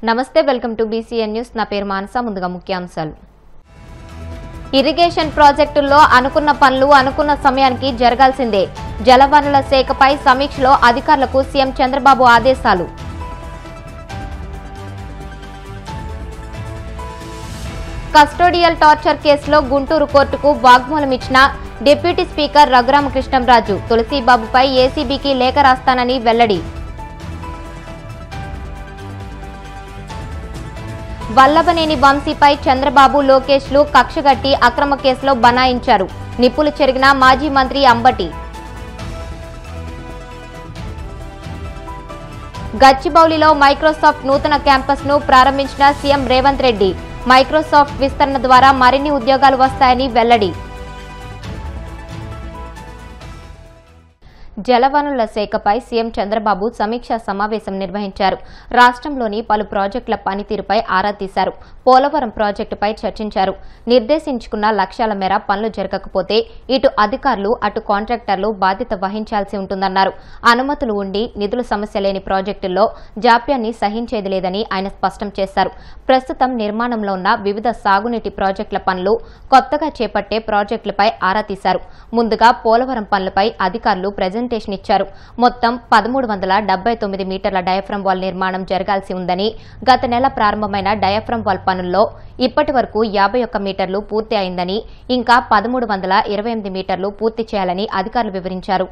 నమస్తే welcome to BCN news నా పేరు మానస ముందుగా ముఖ్యాంశాలు ఇరిగేషన్ ప్రాజెక్టుల్లో అనుకున్న పనులు అనుకున్న సమయానికి జరగాల్సిందే జలవనరుల శాఖపై సమీక్షలో అధికారులకు సీఎం చంద్రబాబు ఆదేశాలు కస్టోడియల్ టార్చర్ కేసులో గుంటూరు కోర్టుకు వాగ్మూలం ఇచ్చిన డిప్యూటీ స్పీకర్ రఘురామకృష్ణంరాజు తులసీబాబుపై ఏసీబీకి లేఖ రాస్తానని వెల్లడి వల్లభనేని వంశీపై చంద్రబాబు లోకేష్లు కక్షగట్టి అక్రమ కేసులో బనాయించారు నిప్పులు చెరిగిన మాజీ మంత్రి అంబటి గచ్చిబౌలిలో మైక్రోసాఫ్ట్ నూతన క్యాంపస్ ను ప్రారంభించిన సీఎం రేవంత్ రెడ్డి మైక్రోసాఫ్ట్ విస్తరణ ద్వారా మరిన్ని ఉద్యోగాలు వస్తాయని వెల్లడి జలవనరుల శాఖపై సీఎం చంద్రబాబు సమీక్షా సమావేశం నిర్వహించారు రాష్ట్రంలోని పలు ప్రాజెక్టుల పనితీరుపై ఆరా తీశారు పోలవరం ప్రాజెక్టుపై చర్చించారు నిర్దేశించుకున్న లక్ష్యాల మేర పనులు జరగకపోతే ఇటు అధికారులు అటు కాంట్రాక్టర్లు బాధ్యత వహించాల్సి ఉంటుందన్నారు అనుమతులు ఉండి నిధుల సమస్య లేని ప్రాజెక్టుల్లో జాప్యాన్ని సహించేది లేదని ఆయన స్పష్టం చేశారు ప్రస్తుతం నిర్మాణంలో ఉన్న వివిధ సాగునీటి ప్రాజెక్టుల పనులు కొత్తగా చేపట్టే ప్రాజెక్టులపై ఆరా తీశారు ముందుగా పోలవరం పనులపై అధికారులు ప్రెజెంటేషన్ ఇచ్చారు మొత్తం 1379 మీటర్ల డయాఫ్రమ్ వాల్ నిర్మాణం జరగాల్సి ఉందని గత నెల ప్రారంభమైన డయాఫ్రమ్ వాల్ పనుల్లో ఇప్పటి వరకు 51 మీటర్లు పూర్తి అయిందని ఇంకా 1328 మీటర్లు పూర్తి చేయాలని అధికారులు వివరించారు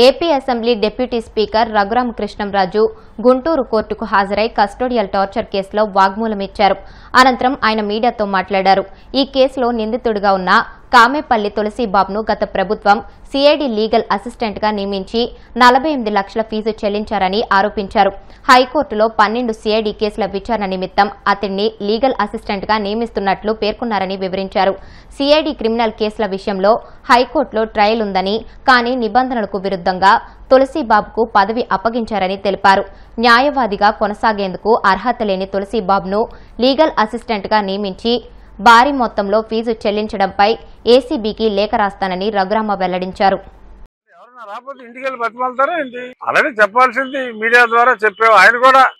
AP assembly deputy speaker Raghurama Krishnam Raju Guntur కోర్టుకు హాజరై కస్టోడియల్ టార్చర్ కేసులో వాగ్మూలం ఇచ్చారు అనంతరం ఆయన మీడియాతో మాట్లాడారు ఈ కేసులో నిందితుడిగా ఉన్న కామేపల్లి తులసీబాబును గత ప్రభుత్వం సిఐడి లీగల్ అసిస్టెంట్ గా నియమించి 48 లక్షల ఫీజు చెల్లించారని ఆరోపించారు హైకోర్టులో 12 సిఐడి కేసుల విచారణ నిమిత్తం అతన్ని లీగల్ అసిస్టెంట్ గా నియమిస్తున్నట్లు పేర్కొన్నారని వివరించారు సిఐడి క్రిమినల్ కేసుల విషయంలో హైకోర్టులో ట్రయల్ ఉందని కానీ నిబంధనలకు విరుద్ధంగా తులసీబాబుకు పదవి అప్పగించారని తెలిపారు న్యాయవాదిగా కొనసాగేందుకు అర్హత లేని తులసీబాబును లీగల్ అసిస్టెంట్ గా నియమించి భారీ మొత్తంలో ఫీజు చెల్లించడంపై ఏసీబీకి లేఖ రాస్తానని రఘురామ వెల్లడించారు రాకపోతే ఇంటికి వెళ్ళి బతిమాలతారా ఏంటి అలాగే చెప్పాల్సింది మీడియా ద్వారా చెప్పావు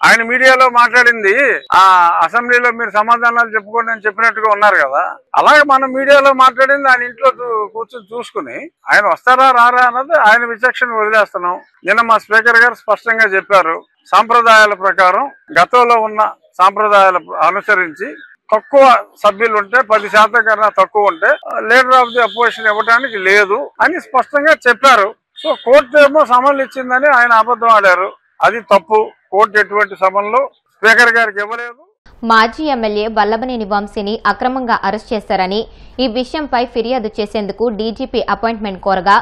ఆయన మీడియాలో మాట్లాడింది ఆ అసెంబ్లీలో మీరు సమాధానాలు చెప్పుకోండి అని చెప్పినట్టుగా ఉన్నారు కదా అలాగే మనం మీడియాలో మాట్లాడింది ఆయన ఇంట్లో కూర్చొని చూసుకుని ఆయన వస్తారా రారా అన్నది ఆయన విచక్షణ వదిలేస్తున్నాం నిన్న మా స్పీకర్ గారు స్పష్టంగా చెప్పారు సాంప్రదాయాల ప్రకారం గతంలో ఉన్న సాంప్రదాయాలు అనుసరించి తక్కువ సభ్యులు ఉంటే 10% కన్నా తక్కువ ఉంటే లీడర్ ఆఫ్ ది అపోజిషన్ ఇవ్వడానికి లేదు అని స్పష్టంగా చెప్పారు సో కోర్టు ఏమో సమన్లు ఇచ్చిందని ఆయన అబద్ధం ఆడారు అది తప్పు కోర్టు ఎటువంటి సమన్లు స్పీకర్ గారికి ఇవ్వలేదు మాజీ ఎమ్మెల్యే వల్లభనేని వంశీని అక్రమంగా అరెస్ట్ చేశారని ఈ విషయంపై ఫిర్యాదు చేసేందుకు డీజీపీ అపాయింట్మెంట్ కోరగా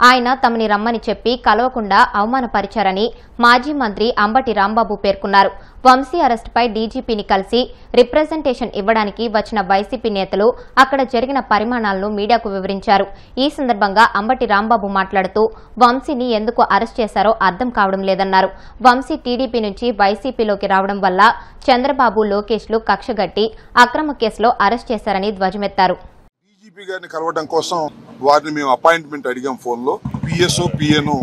ఆయన తమని రమ్మని చెప్పి కలవకుండా అవమానపరిచారని మాజీ మంత్రి అంబటి రాంబాబు పేర్కొన్నారు వంశీ అరెస్టుపై డీజీపీని కలిసి రిప్రజెంటేషన్ ఇవ్వడానికి వచ్చిన వైసీపీ నేతలు అక్కడ జరిగిన పరిమాణాలను మీడియాకు వివరించారు ఈ సందర్భంగా అంబటి రాంబాబు మాట్లాడుతూ వంశీని ఎందుకు అరెస్ట్ చేశారో అర్థం కావడం లేదన్నారు వంశీ టీడీపీ నుంచి వైసీపీలోకి రావడం వల్ల చంద్రబాబు లోకేష్లు కక్షగట్టి అక్రమ కేసులో అరెస్ట్ చేశారని ధ్వజమెత్తారు డీజీపీ గారిని కలవడం కోసం వారిని మేము అపాయింట్మెంట్ అడిగాం ఫోన్లో పిఎస్ఓ పిఎన్ఓ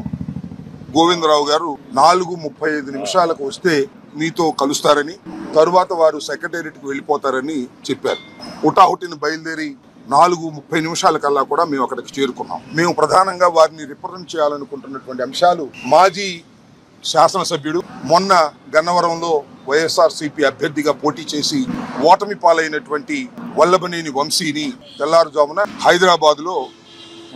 గోవిందరావు గారు 4:35 వస్తే మీతో కలుస్తారని తరువాత వారు సెక్రటేరియట్కి వెళ్ళిపోతారని చెప్పారు హుటాహుటిని బయలుదేరి 4:30 కల్లా కూడా మేము అక్కడికి చేరుకున్నాం మేము ప్రధానంగా వారిని రిప్రజెంట్ చేయాలనుకుంటున్నటువంటి అంశాలు మాజీ శాసనసభ్యుడు మొన్న గన్నవరంలో వైఎస్ఆర్సీపీ అభ్యర్థిగా పోటీ చేసి ఓటమి పాలైనటువంటి వల్లభనేని వంశీని తెల్లారుజామున హైదరాబాద్లో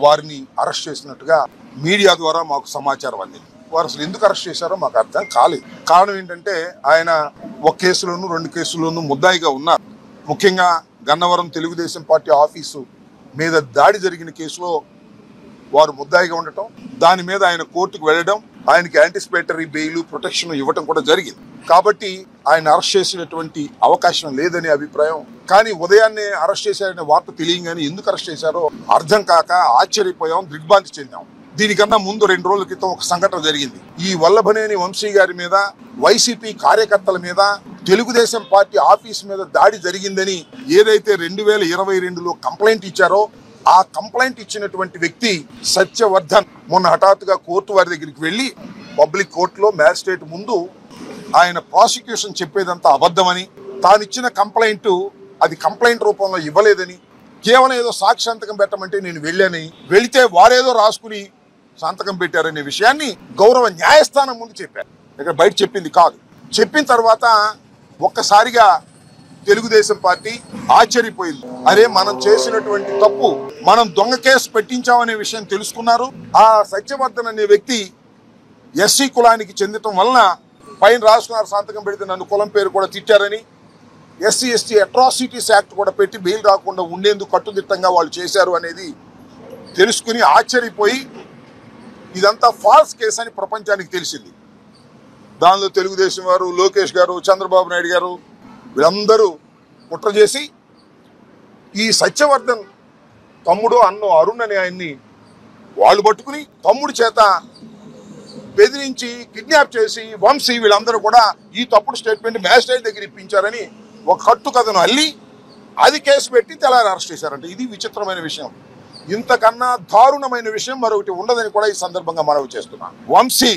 వారిని అరెస్ట్ చేసినట్టుగా మీడియా ద్వారా మాకు సమాచారం అందింది వారు అసలు ఎందుకు అరెస్ట్ చేశారో మాకు అర్థం కాలేదు కారణం ఏంటంటే ఆయన ఒక కేసులోనూ 2 కేసుల్లోనూ ముద్దాయిగా ఉన్నారు ముఖ్యంగా గన్నవరం తెలుగుదేశం పార్టీ ఆఫీసు మీద దాడి జరిగిన కేసులో వారు ముద్దాయిగా ఉండటం దాని మీద ఆయన కోర్టుకు వెళ్ళడం ఆయనకి యాంటిసిపేటరీ బెయిల్ ప్రొటెక్షన్ ఇవ్వటం కూడా జరిగింది కాబట్టి ఆయన అరెస్ట్ చేసినటువంటి అవకాశం లేదనే అభిప్రాయం కానీ ఉదయాన్నే అరెస్ట్ చేశారనే వార్త తెలియగానే ఎందుకు అరెస్ట్ చేశారో అర్థం కాక ఆశ్చర్యపోయాం దిగ్భ్రాంతి చెందాం దీనికన్నా ముందు 2 రోజుల క్రితం ఒక సంఘటన జరిగింది ఈ వల్లభనేని వంశీ గారి మీద వైసీపీ కార్యకర్తల మీద తెలుగుదేశం పార్టీ ఆఫీస్ మీద దాడి జరిగిందని ఏదైతే 2022లో కంప్లైంట్ ఇచ్చారో ఆ కంప్లైంట్ ఇచ్చినటువంటి వ్యక్తి సత్యవర్ధన్ మొన్న హఠాత్తుగా కోర్టు వారి దగ్గరికి వెళ్లి పబ్లిక్ కోర్టులో మ్యాజిస్ట్రేట్ ముందు ఆయన ప్రాసిక్యూషన్ చెప్పేదంతా అబద్ధమని, తానిచ్చిన కంప్లైంట్ అది కంప్లైంట్ రూపంలో ఇవ్వలేదని, కేవలం ఏదో సాక్షి సంతకం పెట్టమంటే నేను వెళ్ళాని, వెళితే వారేదో రాసుకుని సంతకం పెట్టారనే విషయాన్ని గౌరవ న్యాయస్థానం ముందు చెప్పారు. ఇక్కడ బయట చెప్పింది కాదు. చెప్పిన తర్వాత ఒక్కసారిగా తెలుగుదేశం పార్టీ ఆశ్చర్యపోయింది. అరే, మనం చేసినటువంటి తప్పు, మనం దొంగ కేసు పెట్టించామనే విషయం తెలుసుకున్నారు. ఆ సత్యవర్ధన్ అనే వ్యక్తి ఎస్సీ కులానికి చెందటం వలన పైన రాసుకున్నారు సంతకం పెడితే నన్ను కులం పేరు కూడా తిట్టారని, ఎస్సీ ఎస్టీ అట్రాసిటీస్ యాక్ట్ కూడా పెట్టి బెయిల్ రాకుండా ఉండేందుకు కట్టుదిట్టంగా వాళ్ళు చేశారు అనేది తెలుసుకుని ఆశ్చర్యపోయి ఇదంతా ఫాల్స్ కేసు అని ప్రపంచానికి తెలిసింది. దానిలో తెలుగుదేశం వారు, లోకేష్ గారు, చంద్రబాబు నాయుడు గారు వీళ్ళందరూ కుట్ర చేసి ఈ సత్యవర్ధన్ తమ్ముడు అన్నో అరుణ్ అనే ఆయన్ని వాళ్ళు పట్టుకుని తమ్ముడి చేత బెదిరించి కిడ్నాప్ చేసి వంశీ వీళ్ళందరూ కూడా ఈ తప్పుడు స్టేట్మెంట్ మ్యాజిస్ట్రేట్ దగ్గర ఇప్పించారని ఒక కట్టు కథను అల్లి అది కేసు పెట్టి తెల్లారి అరెస్ట్ చేశారంటే ఇది విచిత్రమైన విషయం. ఇంతకన్నా దారుణమైన విషయం మరొకటి ఉండదని కూడా ఈ సందర్భంగా మనవి చేస్తున్నాను. వంశీ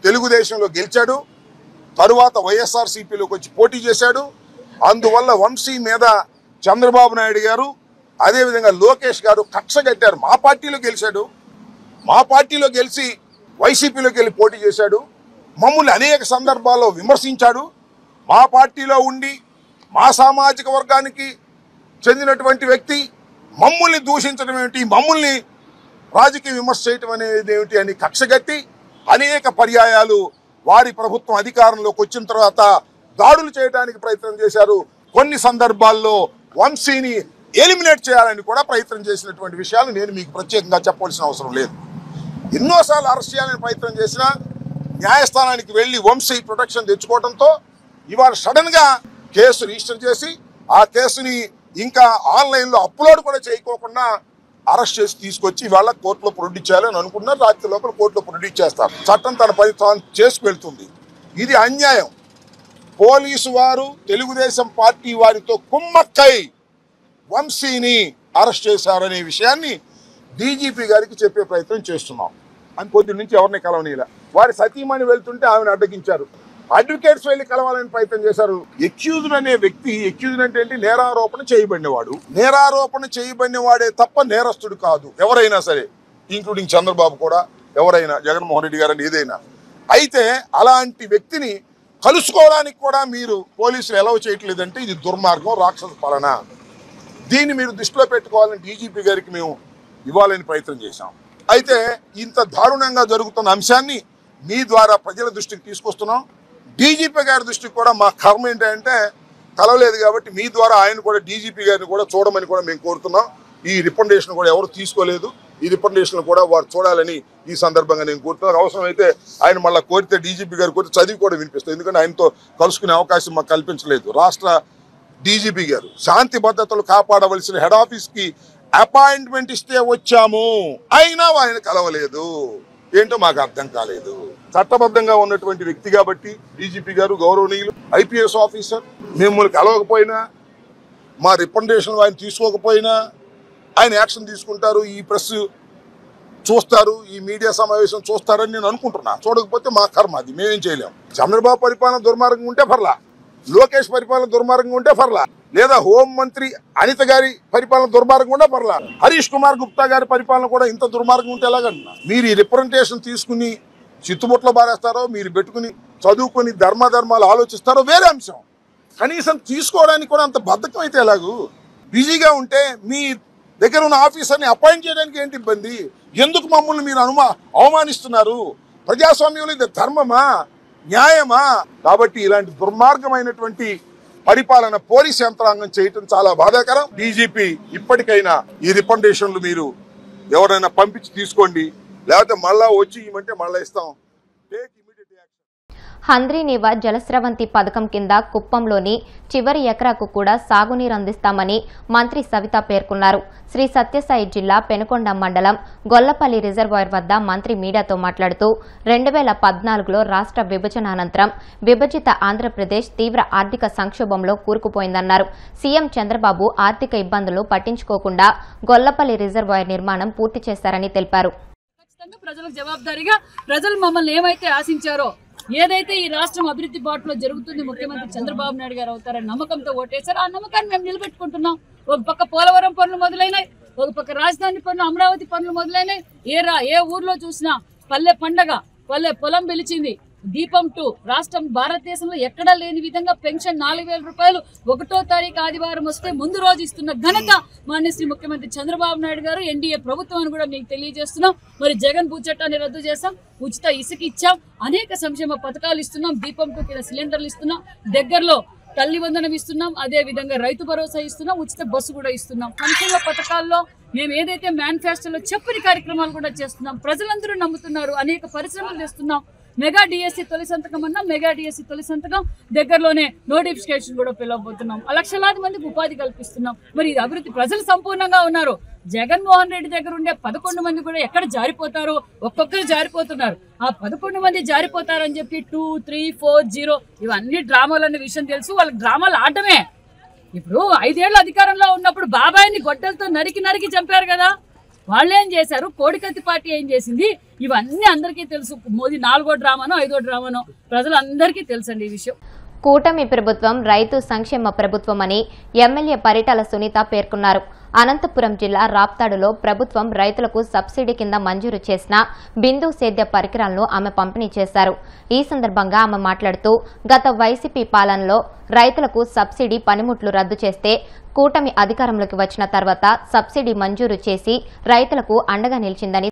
తెలుగుదేశంలో గెలిచాడు, తరువాత వైఎస్ఆర్సీపీలోకి వచ్చి పోటీ చేశాడు. అందువల్ల వంశీ మీద చంద్రబాబు నాయుడు గారు అదేవిధంగా లోకేష్ గారు కక్ష కట్టారు. మా పార్టీలో గెలిచాడు, మా పార్టీలో గెలిచి వైసీపీలోకి వెళ్ళి పోటీ చేశాడు, మమ్మల్ని అనేక సందర్భాల్లో విమర్శించాడు. మా పార్టీలో ఉండి మా సామాజిక వర్గానికి చెందినటువంటి వ్యక్తి మమ్మల్ని దూషించడం ఏమిటి, మమ్మల్ని రాజకీయ విమర్శ చేయటం అనేది ఏమిటి అని కక్షగట్టి అనేక పర్యాయాలు వారి ప్రభుత్వం అధికారంలోకి వచ్చిన తర్వాత దాడులు చేయడానికి ప్రయత్నం చేశారు. కొన్ని సందర్భాల్లో వంశీని ఎలిమినేట్ చేయాలని కూడా ప్రయత్నం చేసినటువంటి విషయాలు నేను మీకు ప్రత్యేకంగా చెప్పవలసిన అవసరం లేదు. ఎన్నోసార్లు అరెస్ట్ చేయాలని ప్రయత్నం చేసినా న్యాయస్థానానికి వెళ్ళి వంశీ ప్రొటెక్షన్ తెచ్చుకోవడంతో ఇవాళ సడన్ గా కేసు రిజిస్టర్ చేసి ఆ కేసుని ఇంకా ఆన్లైన్లో అప్లోడ్ కూడా చేయకోకుండా అరెస్ట్ చేసి తీసుకొచ్చి ఇవాళ కోర్టులో ప్రొడ్యూస్ చేయాలని అనుకున్నారు. రాత్రి లోపల కోర్టులో ప్రొడ్యూస్ చేస్తారు. చట్టం తన పని తాను చేసుకెళ్తుంది. ఇది అన్యాయం. పోలీసు వారు తెలుగుదేశం పార్టీ వారితో కుమ్మక్కై వంశీని అరెస్ట్ చేశారనే విషయాన్ని డీజీపీ గారికి చెప్పే ప్రయత్నం చేస్తున్నాం. అని పొద్దున్న నుంచి ఎవరిని కలవనీలా. వారి సతీమణి వెళ్తుంటే ఆమెను అడ్డగించారు. అడ్వకేట్స్ వెళ్ళి కలవాలని ప్రయత్నం చేశారు. ఎక్యూజ్డ్ అనే వ్యక్తి, ఎక్యూజ్డ్ అంటే ఏంటి, నేరారోపణ చేయబడినవాడు. నేరారోపణ చేయబడినవాడే తప్ప నేరస్తుడు కాదు ఎవరైనా సరే, ఇంక్లూడింగ్ చంద్రబాబు కూడా, ఎవరైనా జగన్మోహన్ రెడ్డి గారని ఏదైనా. అయితే అలాంటి వ్యక్తిని కలుసుకోవడానికి కూడా మీరు పోలీసులు ఎలవ్ చేయట్లేదంటే ఇది దుర్మార్గం, రాక్షస పాలన. దీన్ని మీరు దృష్టిలో పెట్టుకోవాలని డీజీపీ గారికి మేము ఇవ్వాలని ప్రయత్నం చేశాం. అయితే ఇంత దారుణంగా జరుగుతున్న అంశాన్ని మీ ద్వారా ప్రజల దృష్టికి తీసుకొస్తున్నాం. డీజీపీ గారి దృష్టికి కూడా మా కర్మ ఏంటంటే కలవలేదు కాబట్టి మీ ద్వారా ఆయన కూడా డీజీపీ గారిని కూడా చూడమని కూడా మేము కోరుతున్నాం. ఈ రికమెండేషన్ కూడా ఎవరు తీసుకోలేదు. ఈ రికమెండేషన్ కూడా వారు చూడాలని ఈ సందర్భంగా నేను కోరుతున్నాను. అవసరమైతే ఆయన మళ్ళీ కోరితే డీజీపీ గారు కోరితే చదివి కూడా వినిపిస్తాం. ఎందుకంటే ఆయనతో కలుసుకునే అవకాశం మాకు కల్పించలేదు. రాష్ట్ర డీజీపీ గారు శాంతి భద్రతలు కాపాడవలసిన హెడ్ ఆఫీస్కి అపాయింట్మెంట్ ఇస్తే వచ్చాము, అయినా ఆయన కలవలేదు. ఏంటో మాకు అర్థం కాలేదు. చట్టబద్ధంగా ఉన్నటువంటి వ్యక్తి కాబట్టి డీజీపీ గారు గౌరవనీయులు, ఐపీఎస్ ఆఫీసర్, మిమ్మల్ని కలవకపోయినా మా రికమెండేషన్ ఆయన తీసుకోకపోయినా ఆయన యాక్షన్ తీసుకుంటారు. ఈ ప్రెస్ చూస్తారు, ఈ మీడియా సమావేశం చూస్తారని నేను అనుకుంటున్నా. చూడకపోతే మా కర్మ, అది మేమేం చేయలేము. చంద్రబాబు పరిపాలన దుర్మార్గంగా ఉంటే పర్లా, లోకేష్ పరిపాలన దుర్మార్గంగా ఉంటే పర్లా, లేదా హోంమంత్రి అనిత గారి పరిపాలన దుర్మార్గంగా ఉంటే పర్లా, హరీష్ కుమార్ గుప్తా గారి పరిపాలన కూడా ఇంత దుర్మార్గంగా ఉంటే ఎలాగంటున్నా. మీరు ఈ రిప్రజెంటేషన్ తీసుకుని చిత్తుబుట్లో బారేస్తారో, మీరు పెట్టుకుని చదువుకుని ధర్మాలు ఆలోచిస్తారో వేరే అంశం. కనీసం తీసుకోవడానికి కూడా అంత బద్ధకం అయితే ఎలాగూ. బిజీగా ఉంటే మీ దగ్గర ఉన్న ఆఫీసర్ని అపాయింట్ చేయడానికి ఏంటి ఇబ్బంది? ఎందుకు మమ్మల్ని మీరు అవమానిస్తున్నారు? ప్రజాస్వామ్యంలో ఇది ధర్మమా, న్యాయమా? కాబట్టి ఇలాంటి దుర్మార్గమైనటువంటి పరిపాలన పోలీస్ యంత్రాంగం చేయటం చాలా బాధాకరం. డీజీపీ ఇప్పటికైనా ఈ రికమెండేషన్లు మీరు ఎవరైనా పంపించి తీసుకోండి, లేకపోతే మళ్ళా వచ్చి ఇవ్వమంటే మళ్ళా ఇస్తాం. హంద్రీనీవా జలస్రవంతి పథకం కింద కుప్పంలోని చివరి ఎకరాకు కూడా సాగునీరు అందిస్తామని మంత్రి సవిత పేర్కొన్నారు. శ్రీ సత్యసాయి జిల్లా పెనుకొండ మండలం గొల్లపల్లి రిజర్వాయర్ వద్ద మంత్రి మీడియాతో మాట్లాడుతూ 2014లో రాష్ట్ర విభజన అనంతరం విభజిత ఆంధ్రప్రదేశ్ తీవ్ర ఆర్థిక సంక్షోభంలో కూరుకుపోయిందన్నారు. సీఎం చంద్రబాబు ఆర్థిక ఇబ్బందులు పట్టించుకోకుండా గొల్లపల్లి రిజర్వాయర్ నిర్మాణం పూర్తి చేశారని తెలిపారు. ప్రజలకు జవాబుదారీగా ప్రజలు మమ్మల్ని ఏమైతే ఆశించారో ఏదైతే ఈ రాష్ట్రం అభివృద్ధి బాటలో జరుగుతుంది, ముఖ్యమంత్రి చంద్రబాబు నాయుడు గారు అవుతారని నమ్మకంతో ఓటేశారు. ఆ నమ్మకాన్ని మేము నిలబెట్టుకుంటున్నాం. ఒక పక్క పోలవరం పనులు మొదలైనాయి, ఒక పక్క రాజధాని పనులు, అమరావతి పనులు మొదలైనాయి. ఏ ఊర్లో చూసినా పల్లె పండగ, పల్లె పొలం పిలిచింది. దీపం 2 రాష్ట్రం భారతదేశంలో ఎక్కడా లేని విధంగా పెన్షన్ 4,000 రూపాయలు 1వ తారీఖు ఆదివారం వస్తే ముందు రోజు ఇస్తున్న ఘనత మాన్యశ్రీ ముఖ్యమంత్రి చంద్రబాబు నాయుడు గారు, ఎన్డీఏ ప్రభుత్వం అని కూడా మీకు తెలియజేస్తున్నాం. మరి జగన్ భూ చట్టాన్ని రద్దు చేస్తాం, ఉచిత ఇసుక ఇచ్చాం, అనేక సంక్షేమ పథకాలు ఇస్తున్నాం, దీపం 2 కింద సిలిండర్లు ఇస్తున్నాం, దగ్గరలో తల్లి వందనం ఇస్తున్నాం, అదే విధంగా రైతు భరోసా ఇస్తున్నాం, ఉచిత బస్సు కూడా ఇస్తున్నాం. సంక్షేమ పథకాల్లో మేము ఏదైతే మేనిఫెస్టోలో చెప్పని కార్యక్రమాలు కూడా చేస్తున్నాం. ప్రజలందరూ నమ్ముతున్నారు. అనేక పరిశ్రమలు చేస్తున్నాం. మెగా డిఎస్సి తొలి సంతకం అన్నా మెగా డిఎస్సి తొలి సంతకం, దగ్గరలోనే నోటిఫికేషన్ కూడా పిలవబోతున్నాం. లక్షలాది మందికి ఉపాధి కల్పిస్తున్నాం. మరి ఇది అభివృద్ధి. ప్రజలు సంపూర్ణంగా ఉన్నారు. జగన్మోహన్ రెడ్డి దగ్గర ఉండే 11 మంది కూడా ఎక్కడ జారిపోతారో, ఒక్కొక్కరు జారిపోతున్నారు. ఆ 11 మంది జారిపోతారని చెప్పి 2, 3, 4, 0 ఇవన్నీ డ్రామాలు అనే విషయం తెలుసు. వాళ్ళకి డ్రామాలు ఆడటమే. ఇప్పుడు 5 ఏళ్ళు అధికారంలో ఉన్నప్పుడు బాబాయిని గొడ్డలతో నరికి చంపారు కదా, వాళ్ళు ఏం చేశారు? కోడికత్తి పార్టీ ఏం చేసింది? ఇవన్నీ అందరికీ తెలుసు. మోదీ 4వ డ్రామానో 5వ డ్రామానో ప్రజలందరికీ తెలుసండి ఈ విషయం. కూటమి ప్రభుత్వం రైతు సంక్షేమ ప్రభుత్వమని ఎమ్మెల్యే పరిటాల సునీత పేర్కొన్నారు. అనంతపురం జిల్లా రాప్తాడులో ప్రభుత్వం రైతులకు సబ్సిడీ కింద మంజూరు చేసిన బిందు సేద్య పరికరాలను ఆమె పంపిణీ చేశారు. ఈ సందర్భంగా ఆమె మాట్లాడుతూ, గత వైసీపీ పాలనలో రైతులకు సబ్సిడీ పనిముట్లు రద్దు చేస్తే కూటమి అధికారంలోకి వచ్చిన తర్వాత సబ్సిడీ మంజూరు చేసి రైతులకు అండగా నిలిచిందని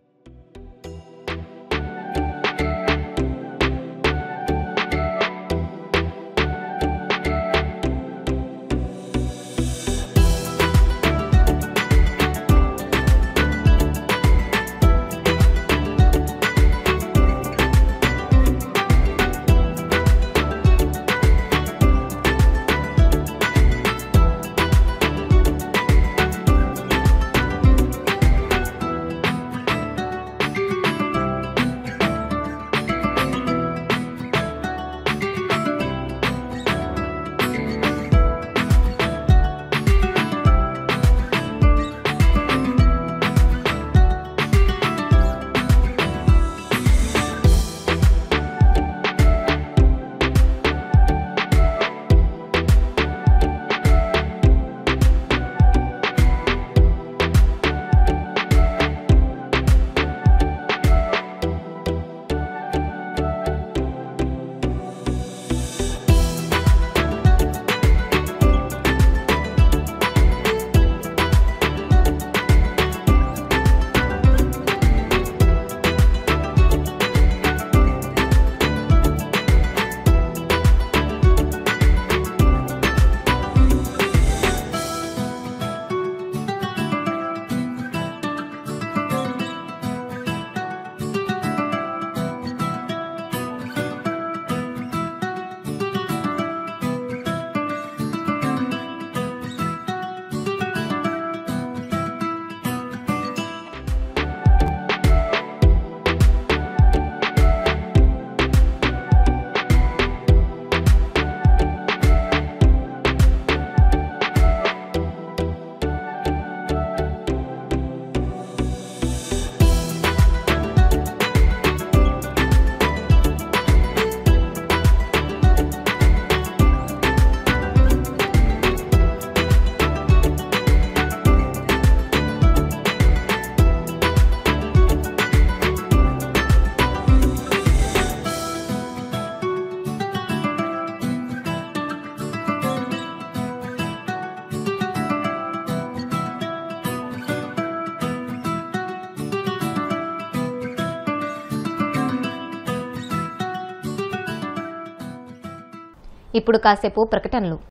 ఇప్పుడు కాసేపు ప్రకటనలు.